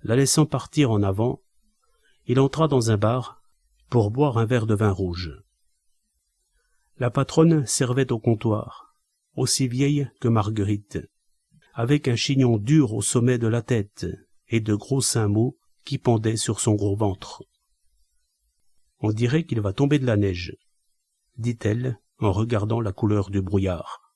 la laissant partir en avant, il entra dans un bar pour boire un verre de vin rouge. La patronne servait au comptoir, aussi vieille que Marguerite, avec un chignon dur au sommet de la tête et de gros seins mous qui pendaient sur son gros ventre. « On dirait qu'il va tomber de la neige, dit-elle en regardant la couleur du brouillard.